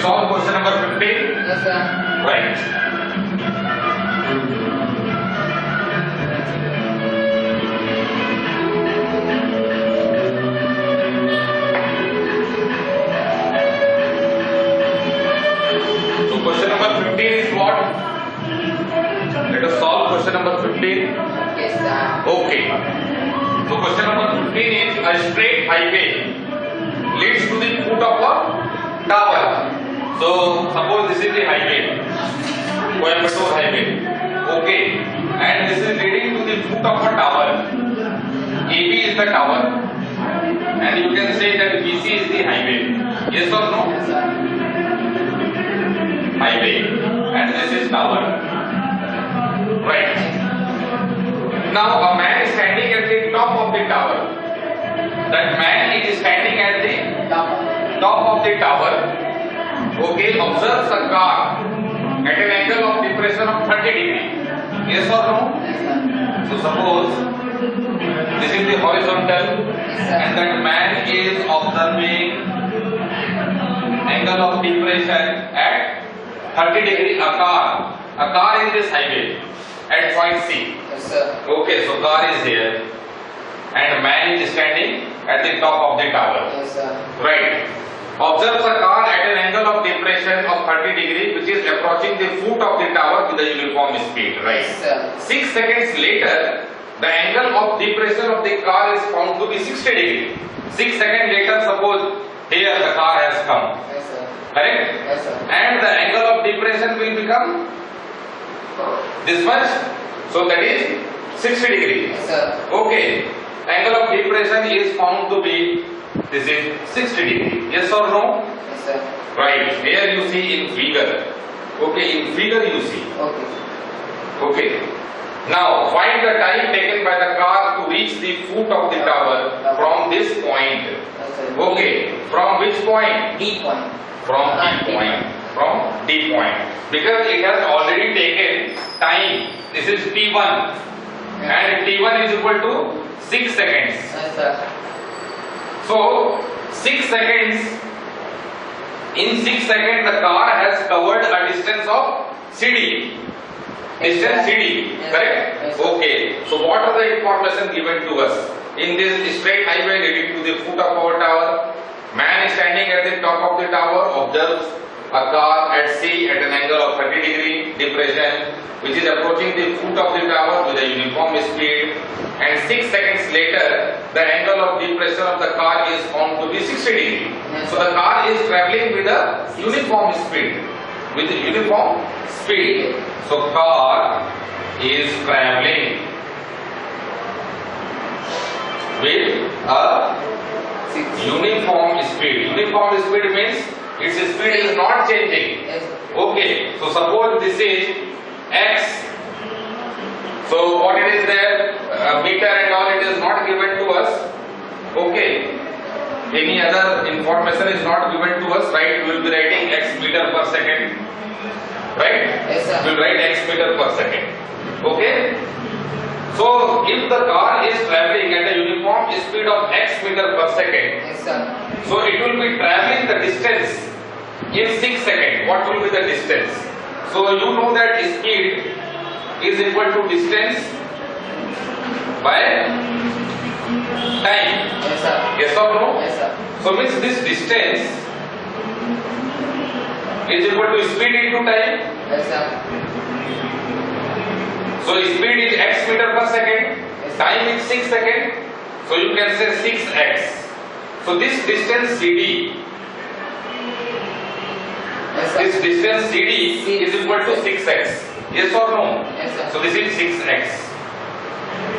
solve question number 15? Yes, sir. Right. So question number 15 is what? Let us solve question number 15. Yes, sir. Okay. So question number 15 is a straight highway leads to the foot of a tower. So suppose this is the highway, Coimbatore highway. Okay. And this is leading to the foot of a tower. AB is the tower. And you can say that BC is the highway. Yes or no? Yes, sir. Highway. And this is tower. Right. Now a man is standing at the top of the tower. That man is standing at the top of the tower. Okay, observes a car at an angle of depression of 30 degrees. Yes or no? Yes, sir. So suppose this is the horizontal and that man is observing angle of depression at 30 degree. A car in this highway at point C. Yes, sir. Okay, so car is here and man is standing at the top of the tower. Yes, sir. Right. Observes a car at an angle of depression of 30 degree which is approaching the foot of the tower with a uniform speed. Right. Yes, sir. 6 seconds later, the angle of depression of the car is found to be 60 degree. 6 seconds later, suppose here the car has come. Yes, sir. Correct? Yes, sir. And the angle of depression will become this much. So that is 60 degree. Yes, sir. Okay. Angle of depression is found to be, this is 60 degree. Yes or no? Yes, sir. Right. Here you see in figure. Okay, in figure you see. Okay. Okay. Now find the time taken by the car to reach the foot of the tower from this point. Yes, sir. Okay. From which point? D point. From D point. From D point. Because it has already taken time. This is T1. And T1 is equal to 6 seconds. Yes, sir. So 6 seconds. In 6 seconds the car has covered a distance of CD. Distance CD, Yes, correct? yes, Okay. So what are the information given to us? In this straight highway leading to the foot of our tower, man is standing at the top of the tower, observes a car at C at an angle of 30 degree depression, which is approaching the foot of the tower with a uniform speed. And 6 seconds later, the angle of depression of the car is found to be 60 degree. Yes, So the car is traveling with a uniform speed. With a uniform speed. So car is traveling with a uniform speed. Uniform speed means its speed is not changing. Yes, sir. Okay. So suppose this is X. So what it is there? Meter and all it is not given to us. Okay. Any other information is not given to us, right? We will be writing X meter per second. Right? Yes, sir. We will write X meter per second. Okay? So if the car is traveling at a uniform speed of X meter per second, Yes, sir. so it will be traveling the distance in 6 seconds. What will be the distance? So you know that speed is equal to distance by time. Yes, sir. Yes or no? Yes, sir. So means this distance is equal to speed into time. Yes, sir. So speed is x meter per second. Time is 6 seconds. So you can say 6x. So this distance CD. Yes, sir. This distance CD is equal to 6x. Yes or no? Yes, sir. So this is 6x.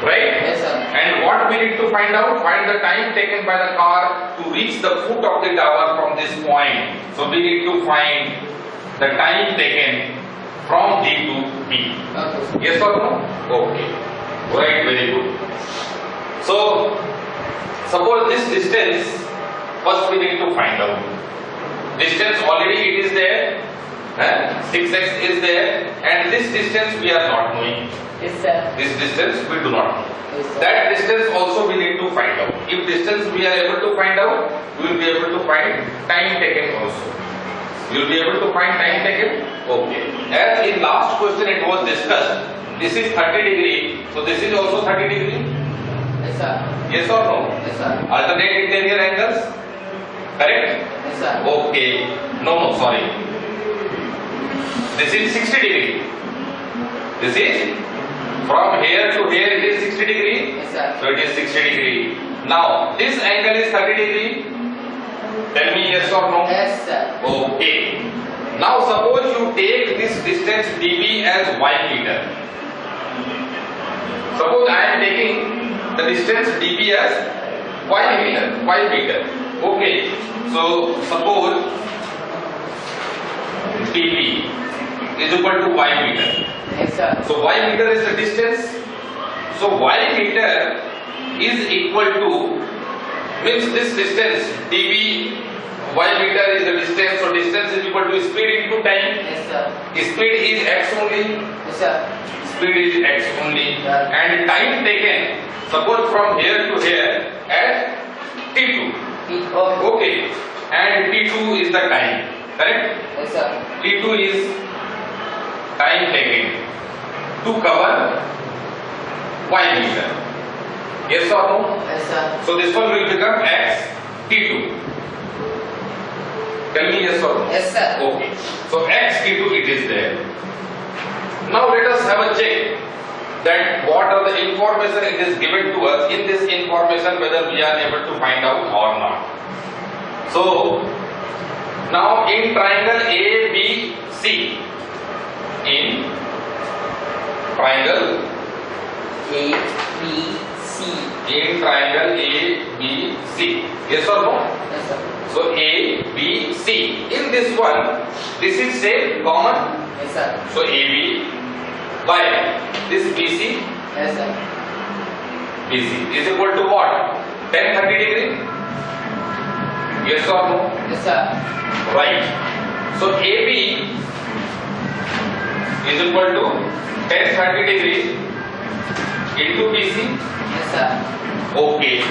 Right? Yes, sir. And what we need to find out? Find the time taken by the car to reach the foot of the tower from this point. So we need to find the time taken from D to B. Okay, sir. Yes or no? Okay. Right, very good. So suppose this distance, first we need to find out. Distance already it is there. 6x is there, and this distance we are not knowing. Yes, sir. This distance we do not know. Yes, sir. That distance also we need to find out. If distance we are able to find out, we will be able to find time taken also. You will be able to find time taken? Okay. As in last question it was discussed, this is 30 degree, so this is also 30 degree? Yes, sir. Yes or no? Yes, sir. Alternate interior angles? Correct? Yes, sir. Okay. No, sorry. This is 60 degree. This is from here to here it is 60 degree. Yes, sir. So it is 60 degree. Now this angle is 30 degree. Tell me yes or no? Yes, sir. Okay. Now suppose you take this distance dB as y meter. Suppose I am taking the distance dB as y meter. Okay. So suppose dB is equal to y meter. Yes, sir. So y meter is the distance. So y meter is equal to, means this distance dB, y meter is the distance. So distance is equal to speed into time. Yes, sir. Speed is x only. Yes, sir. Speed is x only. Yeah. And time taken, suppose from here to here at t2. Okay. And t2 is the time. Correct? Yes, sir. T2 is time taken to cover y meter. Yes or no? Yes, sir. So this one will become x t2. Tell me yes or no? Yes, sir. Okay. So x t2 it is there. Now let us have a check that what are the information it is given to us. In this information whether we are able to find out or not. So now in triangle ABC, in triangle ABC. in triangle ABC, yes or no? Yes, sir. So ABC, in this one, this is same common. Yes, sir. So AB by this BC, Yes, sir. BC is equal to what? 10-30 degree. Yes or no? Yes, sir. Right. So AB is equal to 10-30 degree into BC. Yes, sir. Okay.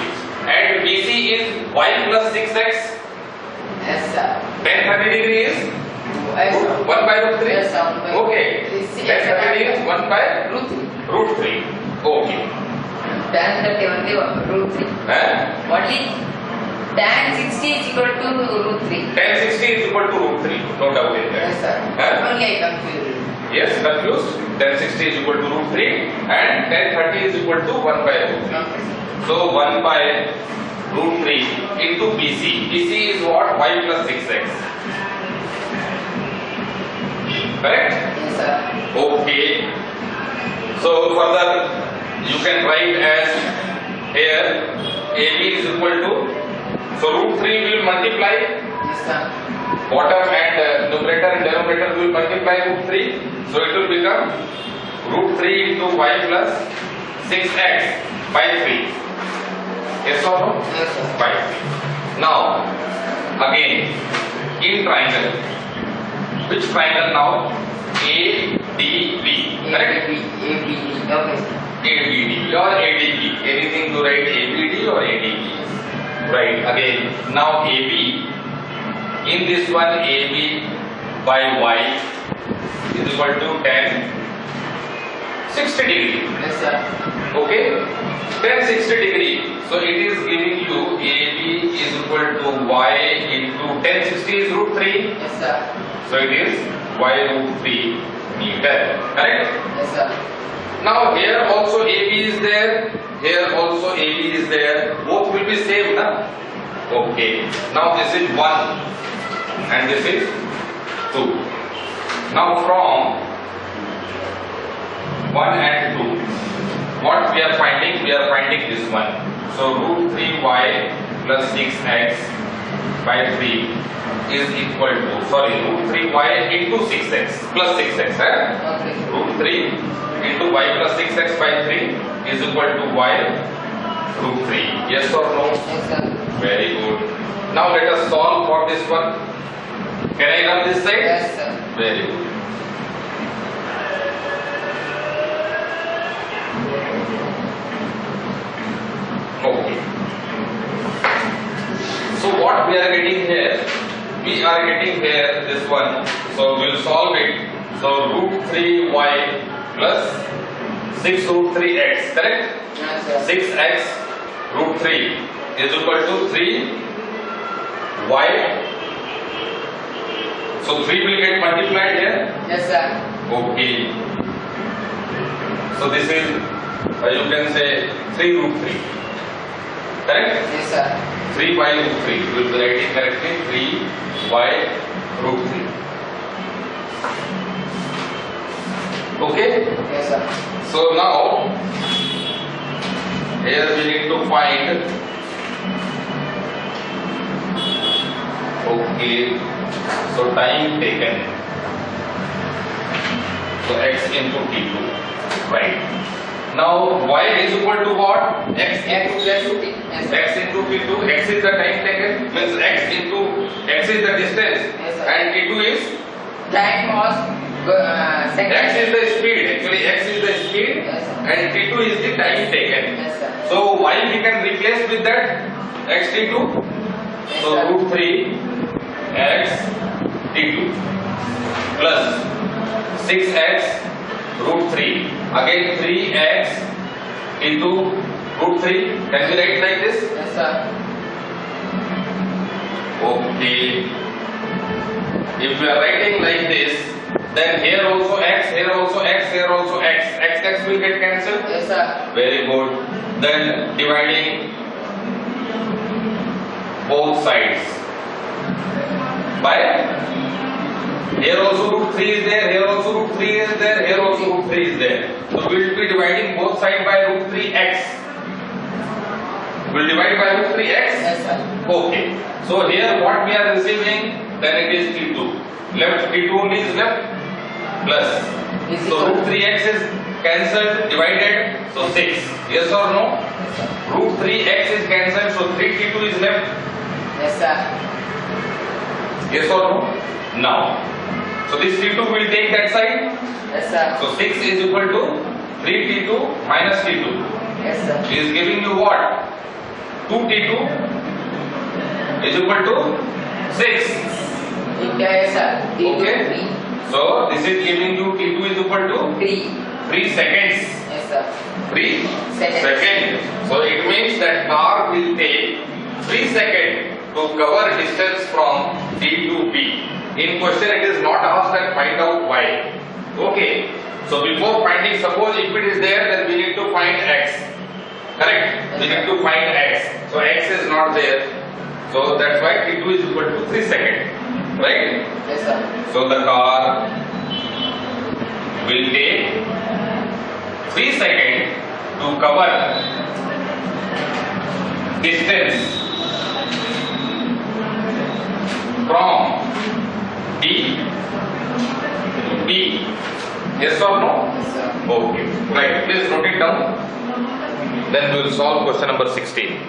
And BC is y plus 6x. Yes, sir. 10-30 degree is Yes, sir. 1 by root 3. Yes, sir. 1 by Okay. Yes, 10-30 degree is 1 by root 3. root 3. Okay. Tan 30 only root 3. What is tan 60 is equal to root 3. 1060 is equal to root 3. No doubt in that. Yes, sir. Only I confused. Yes, confused. 1060 is equal to root 3 and 1030 is equal to 1 by root 3. Okay. So 1 by root 3 into BC. BC is what? Y plus 6x. Correct? Yes, sir. Okay. So further you can write as here AB is equal to, so root 3 will multiply Yes, sir. bottom and numerator and denominator will multiply root 3. So it will become root 3 into y plus 6x by 3. Yes or no? Yes, sir. By 3. Now again in triangle. Which triangle now? ADB. Correct? ABD. Okay, sir. ABD or ADB. Anything to write ABD or ADB. Right. Again. Now AB. In this one AB by y is equal to tan 60 degree. Yes, sir. Okay. Tan 60 degree. So it is giving you AB is equal to y into tan 60 is root 3. Yes, sir. So it is y root 3 meter. Correct? Yes, sir. Now here also AB is there. Here also AB is there. Both will be same, na? Okay. Now this is 1 and this is 2. Now from 1 and 2, what we are finding? We are finding this one. So root 3y plus 6x by 3 is equal to, sorry, root 3y into 6x plus 6x. Okay. Root 3 into y plus 6x by 3 is equal to y root 3. Yes or no? Yes, sir. Very good. Now let us solve for this one. Can I run this side? Yes, sir. Very good. Okay. So what we are getting here, we are getting here this one. So we'll solve it. So root 3y plus 6 root 3x, correct? Yes, sir. 6x root 3 is equal to 3y. So 3 will get multiplied here. Yes, sir. Okay. So this is, you can say 3 root 3. Correct? Yes, sir. 3y root 3. You will be writing correctly 3y root 3. Okay? Yes, sir. So now, here we need to find. Okay. So time taken. So x into t2. Right. Now y is equal to what? X into Yes, t2. yes, sir. X into t2. X is the time taken. Means x is the distance. Yes, sir. And t2 is Time was second. x is the speed. Actually, x is the speed. Yes, sir. And t2 is the time taken. Yes, sir. So y we can replace with that x t2. Yes, So sir. root 3 x t2 plus 6x root 3. Again 3x into root 3. Can we write like this? Yes, sir. Okay. If we are writing like this, then here also x, here also x, here also x. X will get cancelled. Yes, sir. Very good. Then dividing both sides by, here also root 3 is there, here also root 3 is there, here also root 3 is there. So we will be dividing both sides by root 3x. We will divide by root 3x. Yes, sir. Okay. So here what we are receiving, then it is t2. Left t2 only is left plus. Is So equal root 3x is cancelled, divided. So 6. Yes or no? Root 3x is cancelled, so 3t2 is left. Yes, sir. Yes or no? Now, so this t2 will take that side. Yes, sir. So 6 is equal to 3t2 minus t2. Yes, sir. It is giving you what? 2t2 is equal to 6. Yes, sir. Okay. So this is giving you t2 is equal to 3. 3 seconds. Yes, sir. 3 Seconds. seconds. So it means that car will take 3 seconds to cover distance from D to B. In question it is not asked that find out y. Okay. So before finding, suppose if it is there, then we need to find x. Correct? We need to find x. So x is not there. So that's why t2 is equal to 3 seconds. Right? Yes, sir. So the car will take 3 seconds to cover distance from D to B. Yes or no? Yes, sir. Okay. Right. Please note it down. Then we will solve question number 16.